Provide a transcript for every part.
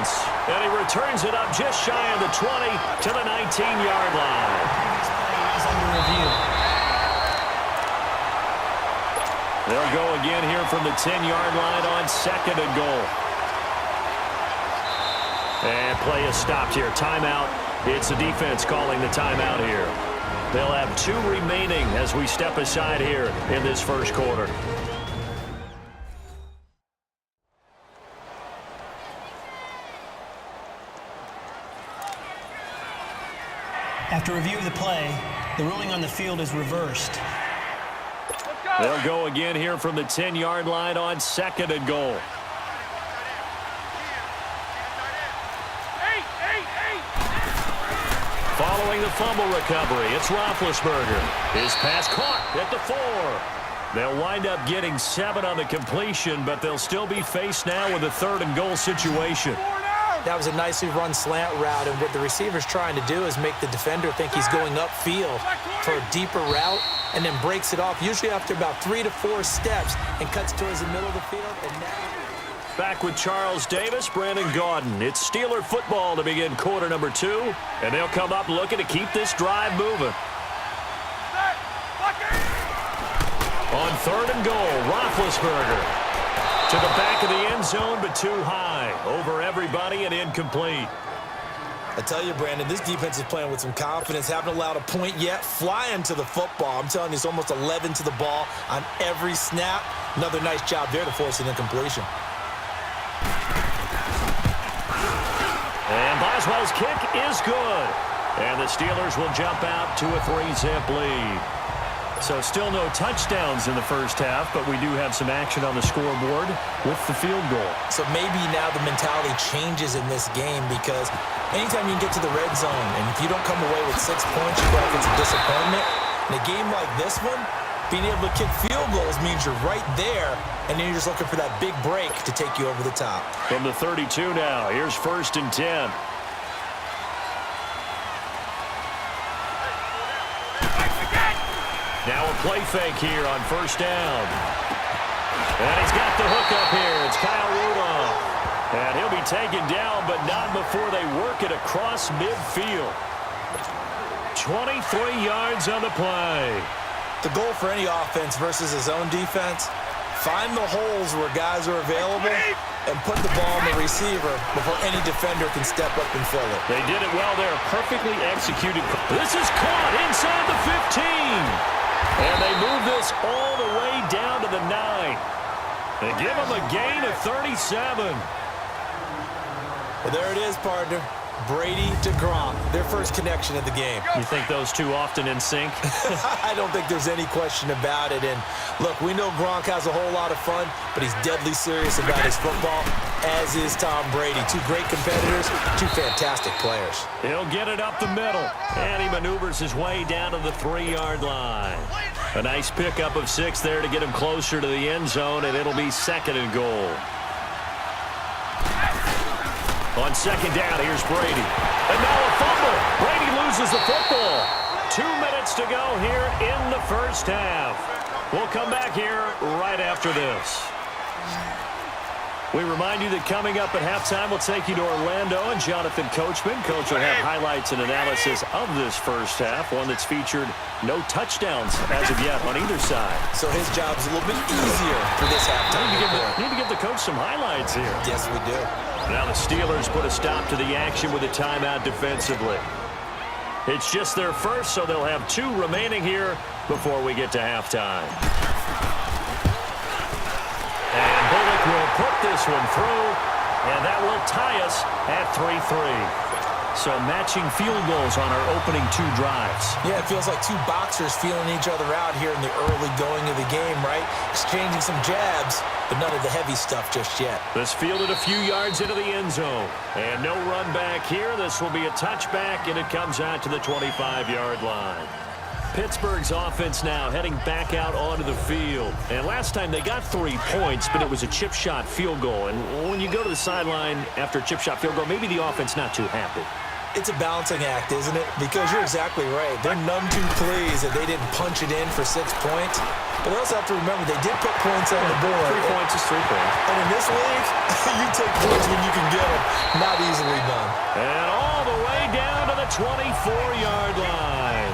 distance. And he returns it up just shy of the 20 to the 19-yard line. Under review. They'll go again here from the 10-yard line on 2nd and goal. And play is stopped here. Timeout. It's the defense calling the timeout here. They'll have 2 remaining as we step aside here in this first quarter. After review of the play, the ruling on the field is reversed. They'll go again here from the 10-yard line on 2nd and goal. Following the fumble recovery, it's Roethlisberger. His pass caught at the 4. They'll wind up getting 7 on the completion, but they'll still be faced now with a 3rd and goal situation. That was a nicely run slant route, and what the receiver's trying to do is make the defender think he's going upfield for a deeper route and then breaks it off, usually after about 3 to 4 steps, and cuts towards the middle of the field. And now back with Charles Davis, Brandon Gaudin. It's Steeler football to begin quarter number 2, and they'll come up looking to keep this drive moving. On 3rd and goal, Roethlisberger to the back of the end zone, but too high. Over everybody and incomplete. I tell you, Brandon, this defense is playing with some confidence. Haven't allowed a point yet. Flying to the football. I'm telling you, it's almost 11 to the ball on every snap. Another nice job there to force an incompletion. And Boswell's kick is good. And the Steelers will jump out to a 3-zip lead. So still no touchdowns in the first half, but we do have some action on the scoreboard with the field goal. So maybe now the mentality changes in this game, because anytime you can get to the red zone, and if you don't come away with 6 points, you feel like it's a disappointment. In a game like this one, being able to kick field goals means you're right there, and then you're just looking for that big break to take you over the top. From the 32 now, here's 1st and 10. Now a play fake here on 1st down. And he's got the hook up here. It's Kyle Rudolph. And he'll be taken down, but not before they work it across midfield. 23 yards on the play. The goal for any offense versus his own defense, find the holes where guys are available and put the ball on the receiver before any defender can step up and fill it. They did it well there. Perfectly executed. This is caught inside the 15. And they move this all the way down to the 9. They give them a gain of 37. Well, there it is, partner. Brady to Gronk, their first connection of the game. You think those two often in sync? I don't think there's any question about it. And look, we know Gronk has a whole lot of fun, but he's deadly serious about his football, as is Tom Brady. 2 great competitors, 2 fantastic players. He'll get it up the middle, and he maneuvers his way down to the 3-yard line. A nice pickup of 6 there to get him closer to the end zone, and it'll be 2nd and goal. On 2nd down, here's Brady. And now a fumble. Brady loses the football. 2 minutes to go here in the first half. We'll come back here right after this. We remind you that coming up at halftime, we'll take you to Orlando and Jonathan Coachman. Coach will have highlights and analysis of this first half, one that's featured no touchdowns as of yet on either side. So his job's a little bit easier for this halftime. Need to give the coach some highlights here. Yes, we do. Now the Steelers put a stop to the action with a timeout defensively. It's just their first, so they'll have 2 remaining here before we get to halftime. And Bullock will put this one through, and that will tie us at 3-3. So matching field goals on our opening 2 drives. Yeah, it feels like 2 boxers feeling each other out here in the early going of the game, right? Exchanging some jabs, but none of the heavy stuff just yet. This fielded a few yards into the end zone. And no run back here. This will be a touchback, and it comes out to the 25-yard line. Pittsburgh's offense now heading back out onto the field. And last time they got 3 points, but it was a chip shot field goal. And when you go to the sideline after a chip shot field goal, maybe the offense not too happy. It's a balancing act, isn't it? Because you're exactly right. They're none too pleased that they didn't punch it in for 6 points. But they also have to remember they did put points on the board. 3 points is 3 points. And in this league, you take points when you can get them, not 24-yard line.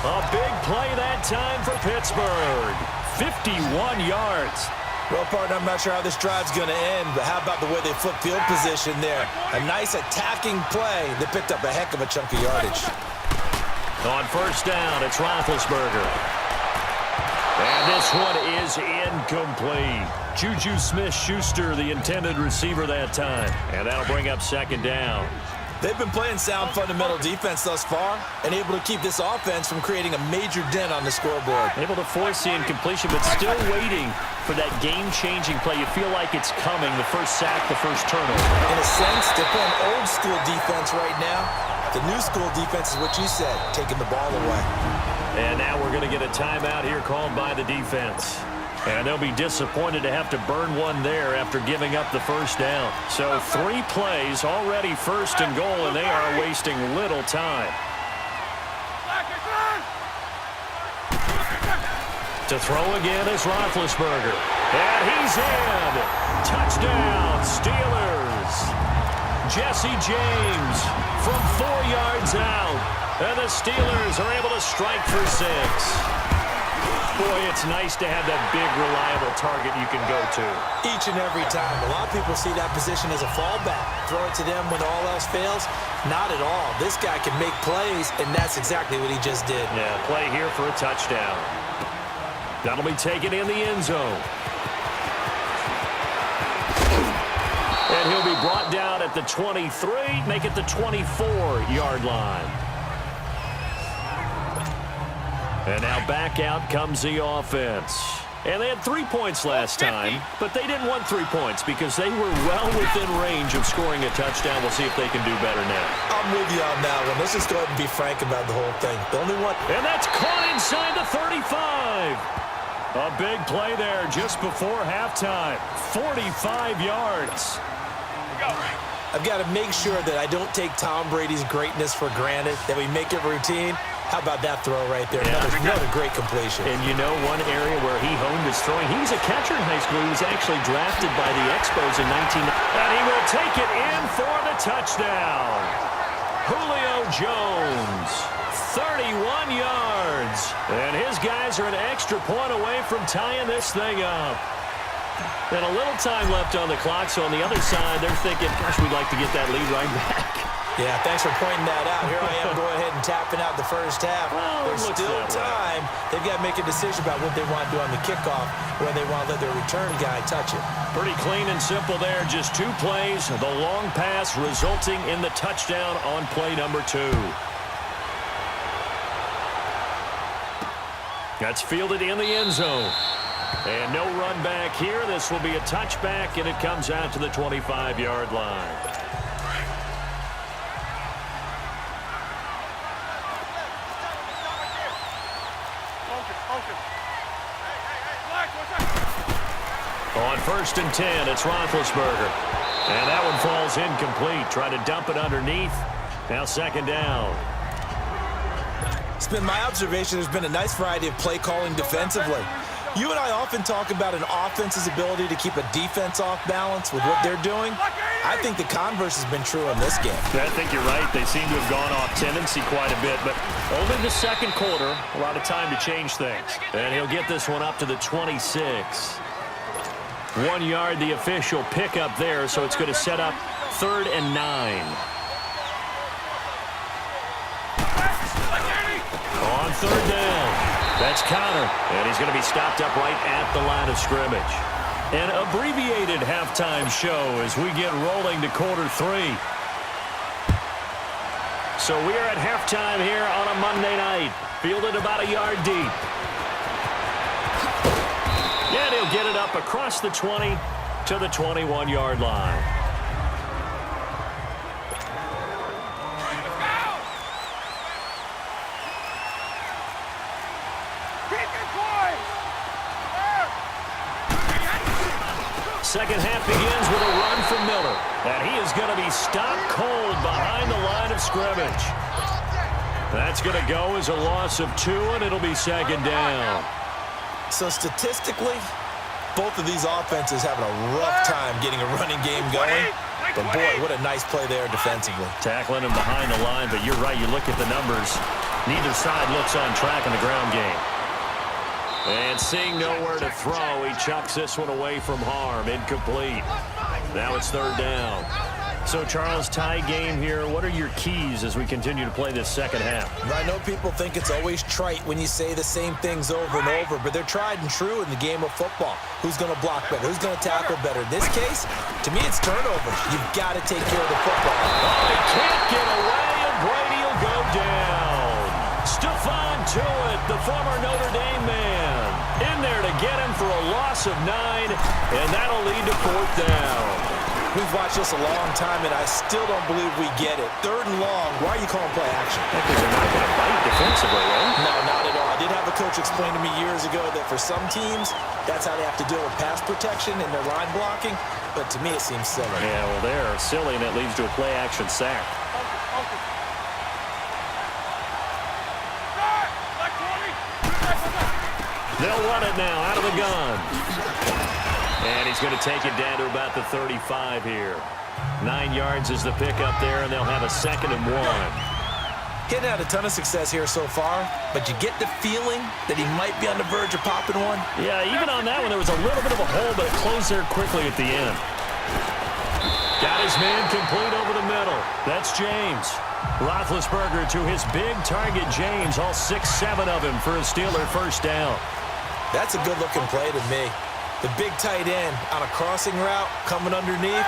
A big play that time for Pittsburgh. 51 yards. Well, partner, I'm not sure how this drive's going to end, but how about the way they flip field position there? A nice attacking play that picked up a heck of a chunk of yardage. On first down, it's Roethlisberger. And this one is incomplete. Juju Smith-Schuster, the intended receiver that time. And that'll bring up second down. They've been playing sound fundamental defense thus far and able to keep this offense from creating a major dent on the scoreboard. Able to force the incompletion, but still waiting for that game-changing play. You feel like it's coming, the first sack, the first turnover. In a sense, they're playing old-school defense right now. The new-school defense is what you said, taking the ball away. And now we're going to get a timeout here called by the defense. And they'll be disappointed to have to burn one there after giving up the first down. So 3 plays, already first and goal, and they are wasting little time. To throw again is Roethlisberger. And he's in. Touchdown, Steelers. Jesse James from 4 yards out. And the Steelers are able to strike for 6. Boy, it's nice to have that big, reliable target you can go to. Each and every time. A lot of people see that position as a fallback. Throw it to them when all else fails. Not at all. This guy can make plays, and that's exactly what he just did. Yeah, play here for a touchdown. That'll be taken in the end zone. And he'll be brought down at the 23, make it the 24-yard line. And now back out comes the offense. And they had 3 points last time, but they didn't want 3 points because they were well within range of scoring a touchdown. We'll see if they can do better now. I'm with you on that one. Let's just go ahead and be frank about the whole thing. The only one. And that's caught inside the 35. A big play there just before halftime. 45 yards. I've got to make sure that I don't take Tom Brady's greatness for granted, that we make it routine. How about that throw right there? Yeah. Another great completion. And you know one area where he honed his throwing? He was a catcher in high school. He was actually drafted by the Expos in 19... And he will take it in for the touchdown. Julio Jones, 31 yards. And his guys are an extra point away from tying this thing up. And a little time left on the clock, so on the other side, they're thinking, gosh, we'd like to get that lead right back. Yeah, thanks for pointing that out. Here I am going ahead and tapping out the first half. Well, there's still time. They've got to make a decision about what they want to do on the kickoff, where they want to let their return guy touch it. Pretty clean and simple there. Just 2 plays. The long pass resulting in the touchdown on play number 2. That's fielded in the end zone. And no run back here. This will be a touchback, and it comes out to the 25-yard line. On first and 10, it's Roethlisberger. And that one falls incomplete. Try to dump it underneath. Now second down. It's been my observation there's been a nice variety of play calling defensively. You and I often talk about an offense's ability to keep a defense off balance with what they're doing. I think the converse has been true in this game. I think you're right. They seem to have gone off tendency quite a bit, but only the second quarter, a lot of time to change things. And he'll get this one up to the 26. 1 yard, the official pickup there, so it's going to set up 3rd and 9. On 3rd down, that's Connor, and he's going to be stopped up right at the line of scrimmage. An abbreviated halftime show as we get rolling to quarter 3. So we are at halftime here on a Monday night, fielded about a yard deep. And he'll get it up across the 20 to the 21-yard line. Second half begins with a run from Miller. And he is going to be stopped cold behind the line of scrimmage. That's going to go as a loss of 2, and it'll be second down. So statistically, both of these offenses having a rough time getting a running game going. But, boy, what a nice play there defensively. Tackling him behind the line, but you're right. You look at the numbers. Neither side looks on track in the ground game. And seeing nowhere to throw, he chucks this one away from harm. Incomplete. Now it's third down. So, Charles, tie game here. What are your keys as we continue to play this second half? I know people think it's always trite when you say the same things over and over, but they're tried and true in the game of football. Who's going to block better? Who's going to tackle better? In this case, to me, it's turnovers. You've got to take care of the football. Oh, he can't get away, and Brady will go down. Stephon Tuitt, the former Notre Dame man, in there to get him for a loss of 9, and that'll lead to fourth down. We've watched this a long time, and I still don't believe we get it. Third and long. Why are you calling play action? Because they're not going to bite defensively, right? No, not at all. I did have a coach explain to me years ago that for some teams, that's how they have to deal with pass protection and their line blocking. But to me, it seems silly. Yeah, well, they're silly, and it leads to a play-action sack. They'll run it now out of the gun. And he's going to take it down to about the 35 here. 9 yards is the pickup there, and they'll have a 2nd and 1. Getting out a ton of success here so far, but you get the feeling that he might be on the verge of popping one. Yeah, even on that one, there was a little bit of a hole, but it closed there quickly at the end. Got his man complete over the middle. That's James. Roethlisberger to his big target, James. All 6-7 of him for a Steeler first down. That's a good-looking play to me. The big tight end on a crossing route coming underneath.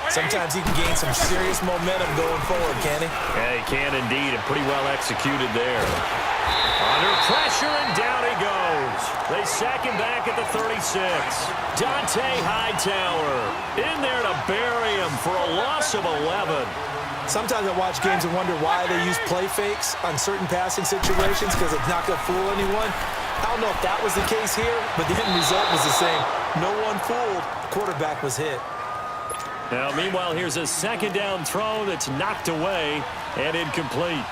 Sometimes he can gain some serious momentum going forward, can he? Yeah, he can indeed, and pretty well executed there. Under pressure, and down he goes. They sack him back at the 36. Dante Hightower in there to bury him for a loss of 11. Sometimes I watch games and wonder why they use play fakes on certain passing situations because it's not going to fool anyone. I don't know if that was the case here, but the end result was the same. No one fooled. The quarterback was hit. Now, meanwhile, here's a 2nd down throw that's knocked away and incomplete.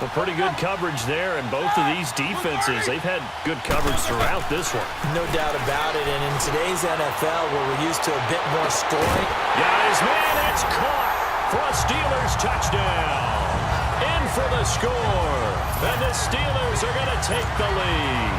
A pretty good coverage there, and both of these defenses, they've had good coverage throughout this one. No doubt about it, and in today's NFL, where we're used to a bit more scoring. Got his man, it's caught for a Steelers touchdown. In for the score, and the Steelers are going to take the lead.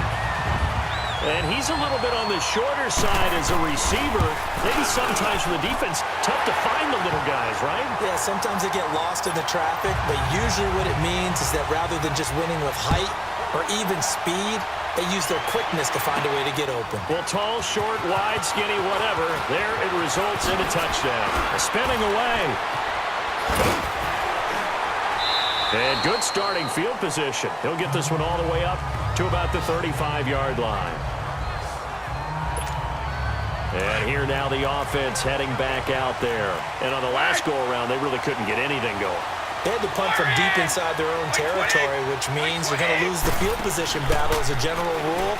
And he's a little bit on the shorter side as a receiver. Maybe sometimes for the defense, tough to find the little guys, right? Yeah, sometimes they get lost in the traffic, but usually what it means is that rather than just winning with height or even speed, they use their quickness to find a way to get open. Well, tall, short, wide, skinny, whatever, there it results in a touchdown. Spinning away. And good starting field position. He'll get this one all the way up to about the 35-yard line. And here now the offense heading back out there. And on the last go-around, they really couldn't get anything going. They had to punt from deep inside their own territory, which means they're going to lose the field position battle as a general rule.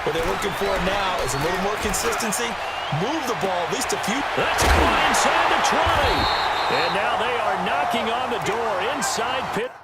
What they're looking for now is a little more consistency. Move the ball at least a few. That's caught inside the 20. And now they are knocking on the door inside pit.